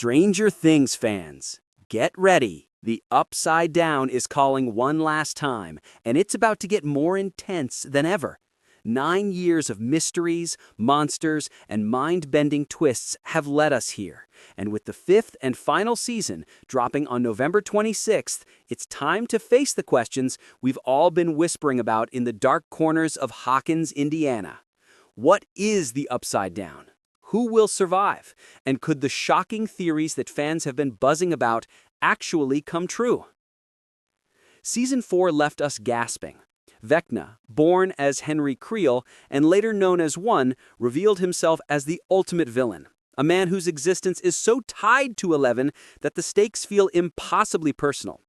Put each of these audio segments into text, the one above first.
Stranger Things fans, get ready. The Upside Down is calling one last time, and it's about to get more intense than ever. 9 years of mysteries, monsters, and mind-bending twists have led us here. And with the 5th and final season dropping on November 26th, it's time to face the questions we've all been whispering about in the dark corners of Hawkins, Indiana. What is the Upside Down? Who will survive? And could the shocking theories that fans have been buzzing about actually come true? Season 4 left us gasping. Vecna, born as Henry Creel and later known as One, revealed himself as the ultimate villain, a man whose existence is so tied to 11 that the stakes feel impossibly personal.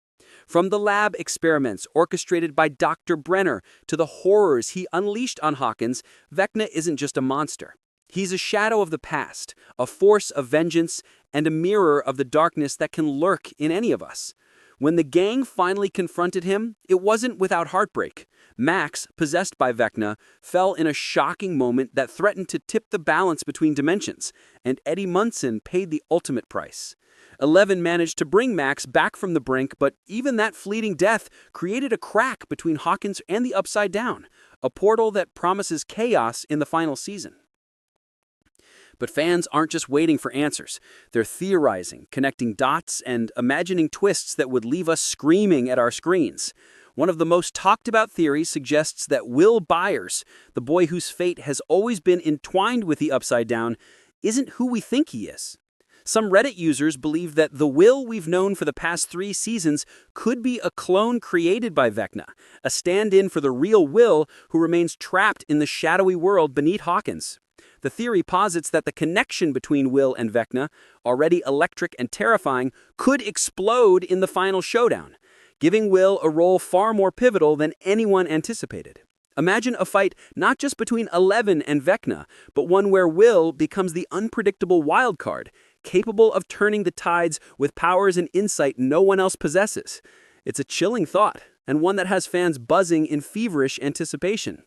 From the lab experiments orchestrated by Dr. Brenner to the horrors he unleashed on Hawkins, Vecna isn't just a monster. He's a shadow of the past, a force of vengeance, and a mirror of the darkness that can lurk in any of us. When the gang finally confronted him, it wasn't without heartbreak. Max, possessed by Vecna, fell in a shocking moment that threatened to tip the balance between dimensions, and Eddie Munson paid the ultimate price. 11 managed to bring Max back from the brink, but even that fleeting death created a crack between Hawkins and the Upside Down, a portal that promises chaos in the final season. But fans aren't just waiting for answers. They're theorizing, connecting dots, and imagining twists that would leave us screaming at our screens. One of the most talked about theories suggests that Will Byers, the boy whose fate has always been entwined with the Upside Down, isn't who we think he is. Some Reddit users believe that the Will we've known for the past 3 seasons could be a clone created by Vecna, a stand-in for the real Will who remains trapped in the shadowy world beneath Hawkins. The theory posits that the connection between Will and Vecna, already electric and terrifying, could explode in the final showdown, giving Will a role far more pivotal than anyone anticipated. Imagine a fight not just between 11 and Vecna, but one where Will becomes the unpredictable wildcard, capable of turning the tides with powers and insight no one else possesses. It's a chilling thought, and one that has fans buzzing in feverish anticipation.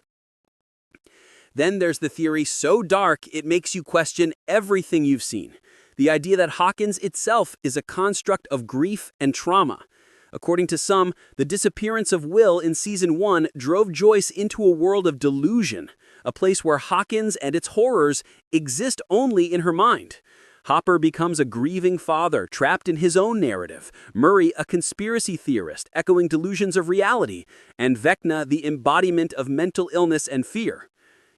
Then there's the theory so dark it makes you question everything you've seen. The idea that Hawkins itself is a construct of grief and trauma. According to some, the disappearance of Will in Season 1 drove Joyce into a world of delusion, a place where Hawkins and its horrors exist only in her mind. Hopper becomes a grieving father trapped in his own narrative, Murray a conspiracy theorist echoing delusions of reality, and Vecna the embodiment of mental illness and fear.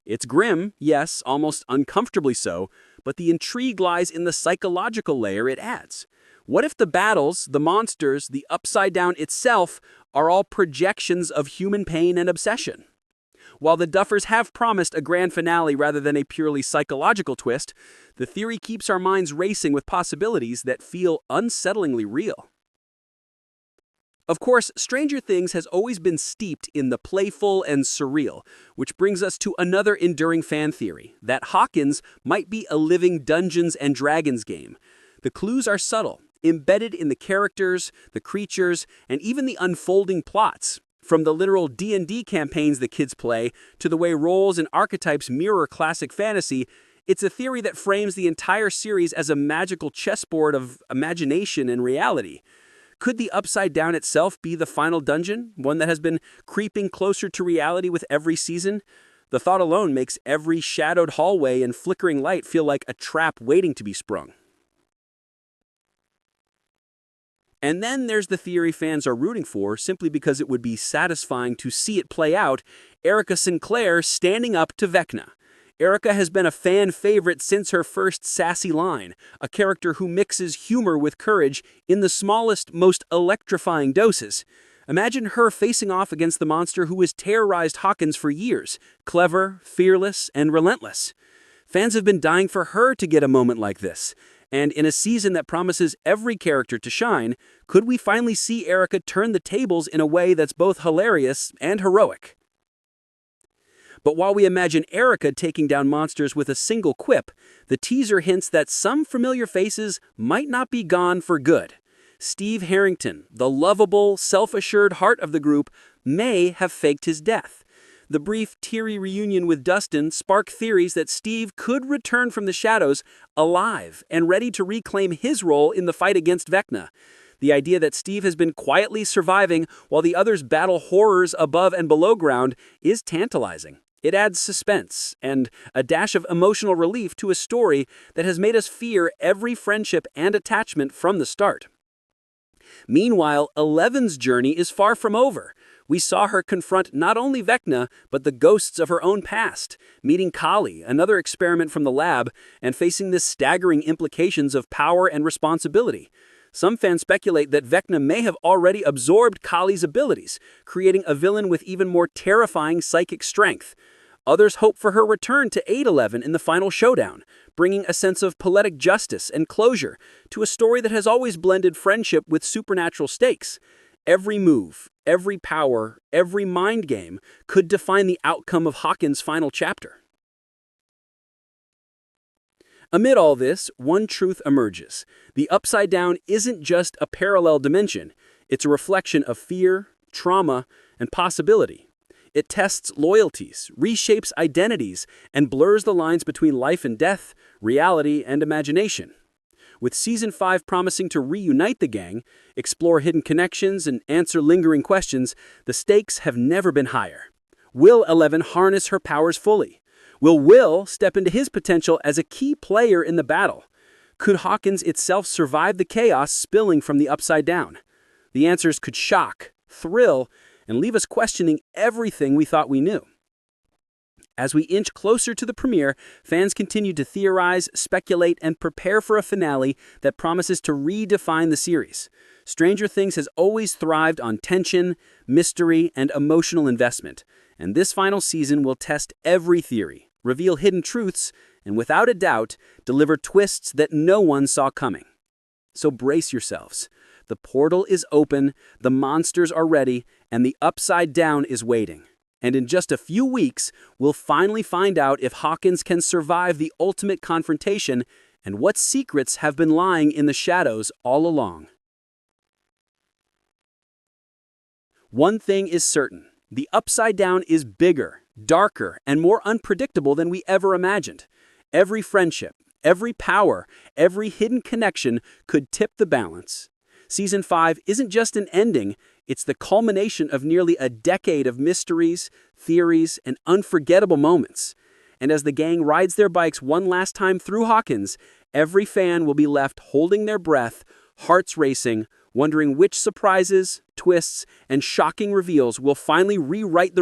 It's grim, yes, almost uncomfortably so, but the intrigue lies in the psychological layer it adds. What if the battles, the monsters, the Upside Down itself are all projections of human pain and obsession? While the Duffers have promised a grand finale rather than a purely psychological twist, the theory keeps our minds racing with possibilities that feel unsettlingly real. Of course, Stranger Things has always been steeped in the playful and surreal, which brings us to another enduring fan theory, that Hawkins might be a living Dungeons and Dragons game. The clues are subtle, embedded in the characters, the creatures, and even the unfolding plots. From the literal D&D campaigns the kids play to the way roles and archetypes mirror classic fantasy, it's a theory that frames the entire series as a magical chessboard of imagination and reality. Could the Upside Down itself be the final dungeon, one that has been creeping closer to reality with every season? The thought alone makes every shadowed hallway and flickering light feel like a trap waiting to be sprung. And then there's the theory fans are rooting for simply because it would be satisfying to see it play out, Erica Sinclair standing up to Vecna. Erica has been a fan favorite since her first sassy line, a character who mixes humor with courage in the smallest, most electrifying doses. Imagine her facing off against the monster who has terrorized Hawkins for years, clever, fearless, and relentless. Fans have been dying for her to get a moment like this. And in a season that promises every character to shine, could we finally see Erica turn the tables in a way that's both hilarious and heroic? But while we imagine Erica taking down monsters with a single quip, the teaser hints that some familiar faces might not be gone for good. Steve Harrington, the lovable, self-assured heart of the group, may have faked his death. The brief, teary reunion with Dustin sparked theories that Steve could return from the shadows alive and ready to reclaim his role in the fight against Vecna. The idea that Steve has been quietly surviving while the others battle horrors above and below ground is tantalizing. It adds suspense and a dash of emotional relief to a story that has made us fear every friendship and attachment from the start. Meanwhile, Eleven's journey is far from over. We saw her confront not only Vecna, but the ghosts of her own past, meeting Kali, another experiment from the lab, and facing the staggering implications of power and responsibility. Some fans speculate that Vecna may have already absorbed Kali's abilities, creating a villain with even more terrifying psychic strength. Others hope for her return to aid Eleven in the final showdown, bringing a sense of poetic justice and closure to a story that has always blended friendship with supernatural stakes. Every move, every power, every mind game could define the outcome of Hawkins' final chapter. Amid all this, one truth emerges. The Upside Down isn't just a parallel dimension. It's a reflection of fear, trauma, and possibility. It tests loyalties, reshapes identities, and blurs the lines between life and death, reality and imagination. With Season 5 promising to reunite the gang, explore hidden connections, and answer lingering questions, the stakes have never been higher. Will Eleven harness her powers fully? Will Will step into his potential as a key player in the battle? Could Hawkins itself survive the chaos spilling from the Upside Down? The answers could shock, thrill, and leave us questioning everything we thought we knew. As we inch closer to the premiere, fans continue to theorize, speculate, and prepare for a finale that promises to redefine the series. Stranger Things has always thrived on tension, mystery, and emotional investment, and this final season will test every theory, reveal hidden truths, and without a doubt, deliver twists that no one saw coming. So brace yourselves. The portal is open, the monsters are ready, and the Upside Down is waiting. And in just a few weeks, we'll finally find out if Hawkins can survive the ultimate confrontation and what secrets have been lying in the shadows all along. One thing is certain. The Upside Down is bigger, darker, and more unpredictable than we ever imagined. Every friendship, every power, every hidden connection could tip the balance. Season 5 isn't just an ending, it's the culmination of nearly a decade of mysteries, theories, and unforgettable moments. And as the gang rides their bikes one last time through Hawkins, every fan will be left holding their breath, hearts racing, wondering which surprises, twists, and shocking reveals will finally rewrite the